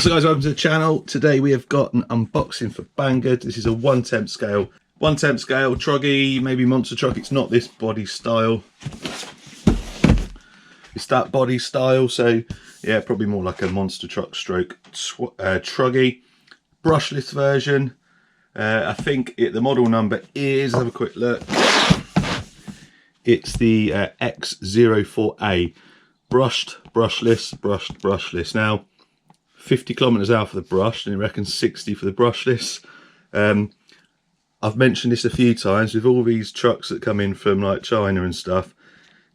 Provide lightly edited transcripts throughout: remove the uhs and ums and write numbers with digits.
What's up guys, welcome to the channel. Today we have got an unboxing for Banggood. This is a 1/10 scale. 1/10 scale, Truggy, maybe monster truck. It's not this body style. It's that body style, so yeah, probably more like a monster truck stroke Truggy. Brushless version. I think the model number is, have a quick look. It's the X04A brushless. Now, 50 kilometers out for the brushed, and it reckons 60 for the brushless. I've mentioned this a few times with all these trucks that come in from like China and stuff.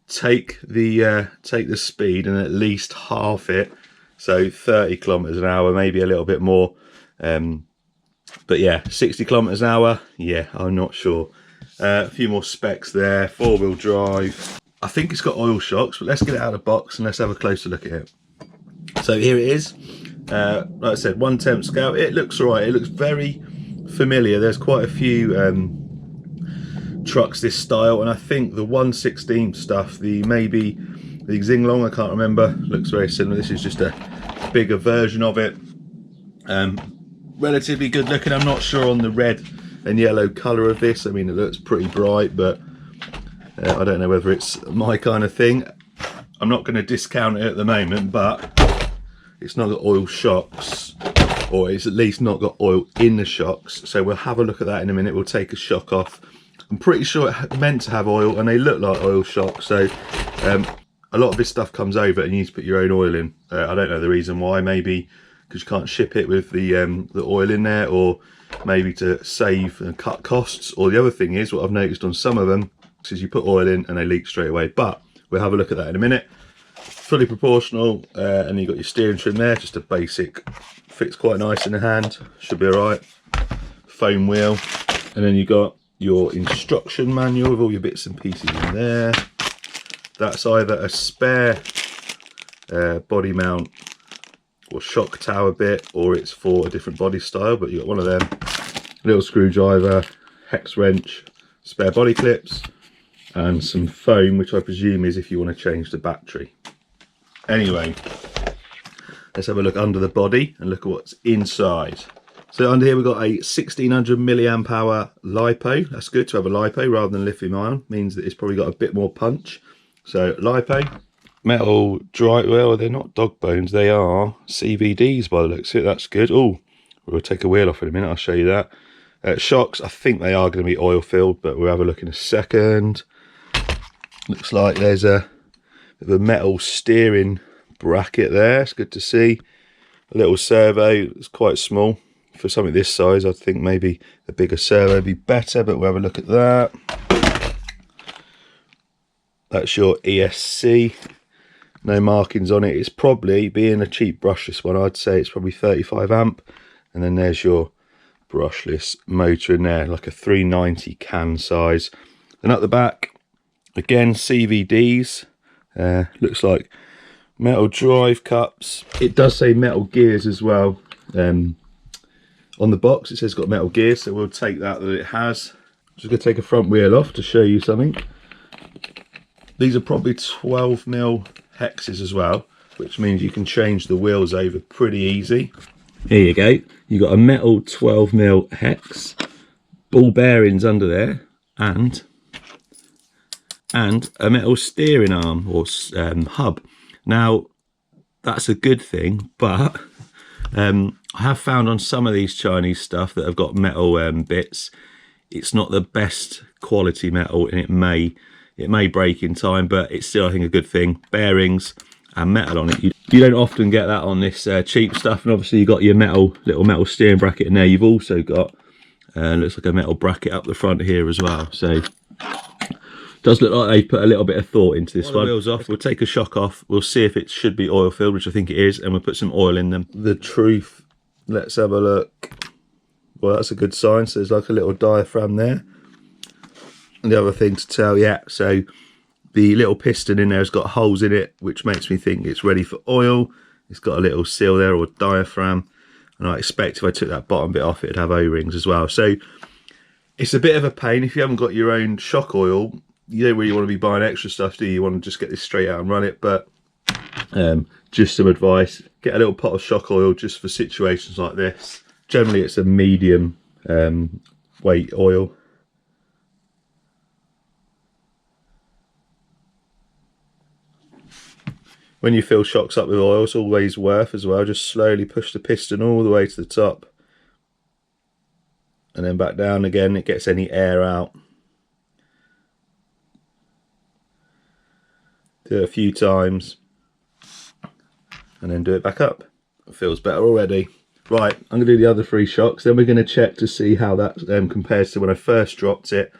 Take the speed and at least half it, so 30 kilometers an hour, maybe a little bit more. But yeah, 60 kilometers an hour. Yeah, I'm not sure. A few more specs there. 4-wheel drive. I think it's got oil shocks, but let's get it out of the box and let's have a closer look at it. So here it is. Like I said, 1/10 scale. It looks alright. It looks very familiar. There's quite a few trucks this style, and I think the 1/16 stuff, maybe the Xinglong, I can't remember, looks very similar. This is just a bigger version of it. Relatively good looking. I'm not sure on the red and yellow colour of this. I mean, it looks pretty bright, but I don't know whether it's my kind of thing. I'm not going to discount it at the moment, but it's not got oil shocks, or it's at least not got oil in the shocks, so we'll have a look at that in a minute. We'll take a shock off. I'm pretty sure it's meant to have oil, and they look like oil shocks, so a lot of this stuff comes over and you need to put your own oil in. I don't know the reason why, maybe because you can't ship it with the oil in there, or maybe to save and cut costs. Or the other thing is, what I've noticed on some of them is you put oil in and they leak straight away, but we'll have a look at that in a minute. Fully proportional, and you've got your steering trim there, just a basic, fits quite nice in the hand, should be alright. Foam wheel, and then you've got your instruction manual with all your bits and pieces in there. That's either a spare body mount or shock tower bit, or it's for a different body style, but you've got one of them. Little screwdriver, hex wrench, spare body clips, and some foam, which I presume is if you want to change the battery. Anyway, let's have a look under the body and look at what's inside. So under here we've got a 1600 milliamp hour Lipo. That's good to have a Lipo rather than lithium ion. Means that it's probably got a bit more punch. So Lipo, metal drive. Well, they're not dog bones. They are CVDs by the looks of it. That's good. Oh, we'll take a wheel off in a minute. I'll show you that. Shocks, I think they are going to be oil filled, but we'll have a look in a second. Looks like there's a metal steering bracket there. It's good to see. A little servo. It's quite small for something this size. I think maybe a bigger servo would be better, but we'll have a look at that. That's your ESC. No markings on it. It's probably, being a cheap brushless one, I'd say it's probably 35 amp. And then there's your brushless motor in there, like a 390 can size. And at the back, again, CVDs. Looks like metal drive cups. It does say metal gears as well. On the box it says it's got metal gears, so we'll take that it has. Just going to take a front wheel off to show you something. These are probably 12mm hexes as well, which means you can change the wheels over pretty easy. Here you go. You've got a metal 12mm hex, ball bearings under there, and a metal steering arm or hub. Now that's a good thing, but I have found on some of these Chinese stuff that have got metal bits, it's not the best quality metal, and it may break in time, but it's still, I think, a good thing. Bearings and metal on it. You don't often get that on this cheap stuff. And obviously you've got your little metal steering bracket in there. You've also got looks like a metal bracket up the front here as well. So does look like they put a little bit of thought into this one. Wheels off. We'll take a shock off. We'll see if it should be oil filled, which I think it is, and we'll put some oil in them. The truth. Let's have a look. Well, that's a good sign. So there's like a little diaphragm there. And the other thing to tell, yeah, so the little piston in there has got holes in it, which makes me think it's ready for oil. It's got a little seal there, or diaphragm, and I expect if I took that bottom bit off, it'd have O-rings as well. So it's a bit of a pain if you haven't got your own shock oil. You don't really want to be buying extra stuff, do you? You want to just get this straight out and run it, but just some advice: get a little pot of shock oil just for situations like this. Generally it's a medium weight oil. When you fill shocks up with oil, it's always worth as well, just slowly push the piston all the way to the top and then back down again. It gets any air out. Do it a few times and then do it back up. It feels better already. Right, I'm going to do the other 3 shocks, then we're going to check to see how that compares to when I first dropped it.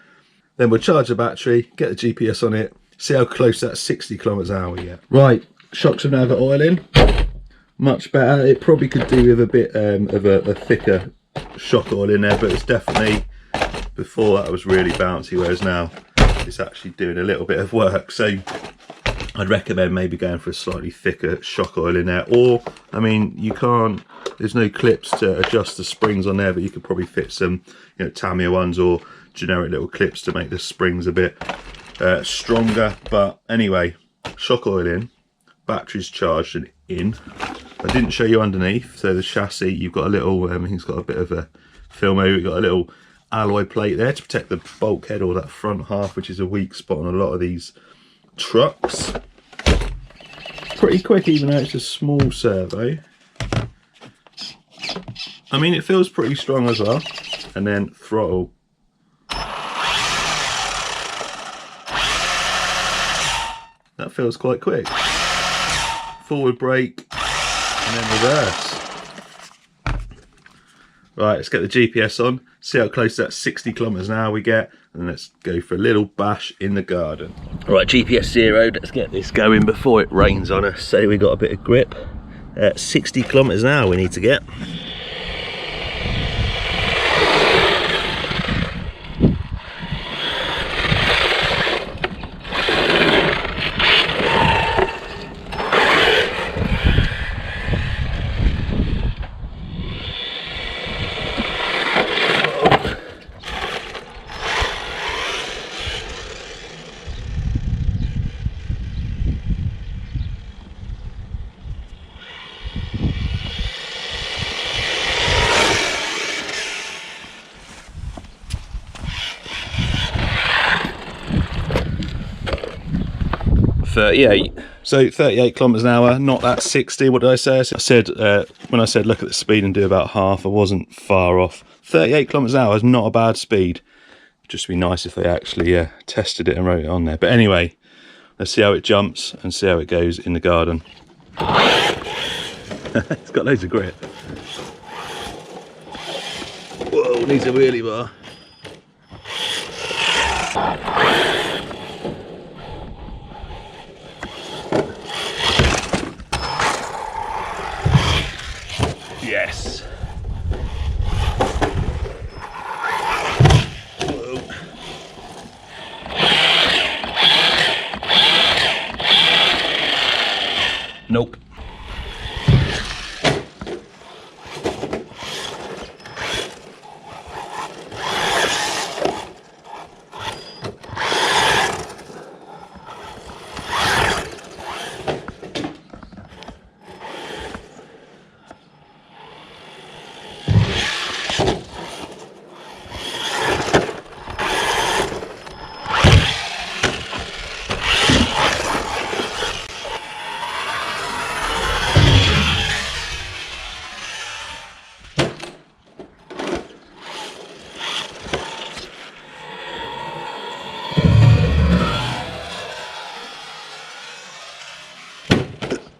Then we'll charge the battery, get the GPS on it, see how close that 60 kilometers an hour we get. Right, shocks have now got oil in. Much better. It probably could do with a bit of a thicker shock oil in there, but it's definitely, before that was really bouncy, whereas now it's actually doing a little bit of work. So I'd recommend maybe going for a slightly thicker shock oil in there, or I mean, you can't, there's no clips to adjust the springs on there, but you could probably fit some, you know, Tamiya ones or generic little clips to make the springs a bit stronger. But anyway, shock oil in, batteries charged and in. I didn't show you underneath, so the chassis, you've got a little, it's got a bit of a film over, you've got a little alloy plate there to protect the bulkhead or that front half, which is a weak spot on a lot of these trucks. Pretty quick, even though it's a small servo. I mean, it feels pretty strong as well. And then throttle. That feels quite quick. Forward brake and then reverse. Right, let's get the GPS on, see how close to that 60 kilometers an hour we get, and let's go for a little bash in the garden. Right, GPS zeroed, let's get this going before it rains on us. Say we got a bit of grip. 60 kilometers an hour we need to get. So 38 kilometers an hour, not that 60. What did I say? I said when I said look at the speed and do about half, I wasn't far off. 38 kilometers an hour is not a bad speed. Just be nice if they actually tested it and wrote it on there. But anyway, let's see how it jumps and see how it goes in the garden. It's got loads of grip. Whoa, needs a wheelie bar. Yes. Whoa. Nope.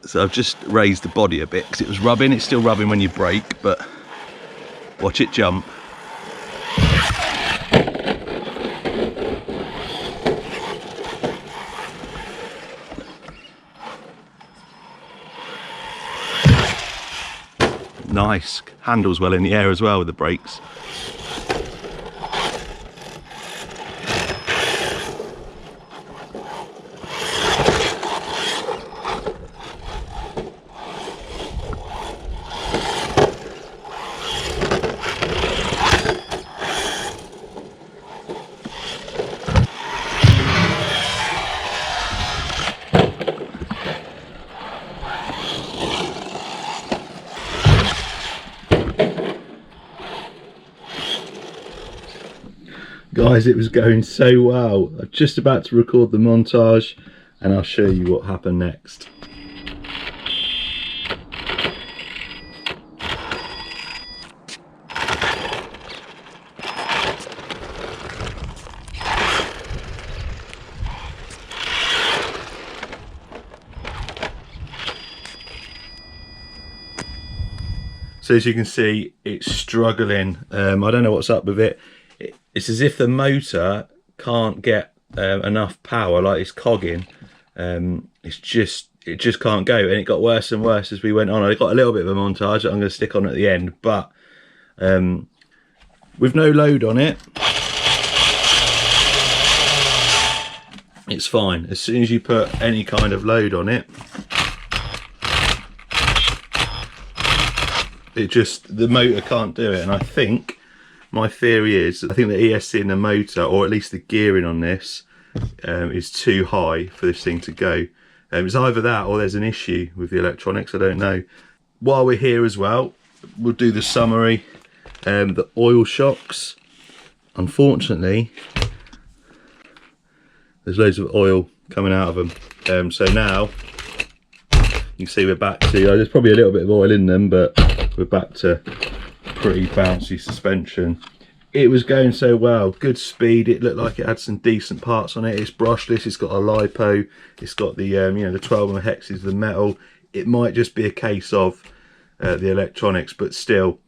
So I've just raised the body a bit because it was rubbing. It's still rubbing when you brake, but watch it jump. Nice. Handles well in the air as well with the brakes. Guys, it was going so well. I'm just about to record the montage and I'll show you what happened next. So as you can see, it's struggling. I don't know what's up with it. It's as if the motor can't get enough power, like it's cogging. It just can't go, and it got worse and worse as we went on. I got a little bit of a montage that I'm going to stick on at the end, but with no load on it, it's fine. As soon as you put any kind of load on it, the motor can't do it. And I think my theory is, I think the ESC in the motor, or at least the gearing on this, is too high for this thing to go. It's either that or there's an issue with the electronics, I don't know. While we're here as well, we'll do the summary. The oil shocks, unfortunately, there's loads of oil coming out of them. So now, you can see we're back to, there's probably a little bit of oil in them, but we're back to pretty bouncy suspension. It was going so well, good speed. It looked like it had some decent parts on it. It's brushless, it's got a Lipo, it's got the you know, the 12mm hexes, the metal. It might just be a case of the electronics, but still,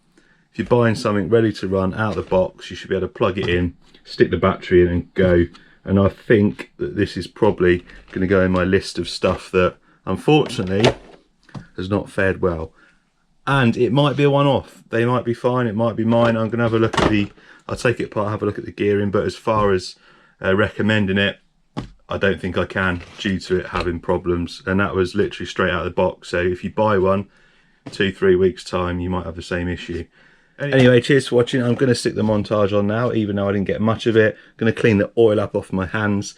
if you're buying something ready to run out of the box, you should be able to plug it in, stick the battery in and go. And I think that this is probably going to go in my list of stuff that unfortunately has not fared well. And it might be a one-off. They might be fine, it might be mine. I'm going to have a look at I'll take it apart, have a look at the gearing, but as far as recommending it, I don't think I can, due to it having problems. And that was literally straight out of the box. So if you buy one, 2-3 weeks time, you might have the same issue. Anyway, cheers for watching. I'm going to stick the montage on now, even though I didn't get much of it. I'm going to clean the oil up off my hands.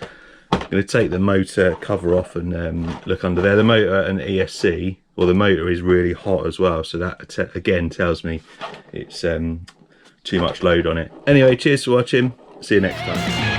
I'm going to take the motor cover off and look under there. The motor and the ESC, well, the motor is really hot as well, so that again tells me it's too much load on it. Anyway, cheers for watching. See you next time.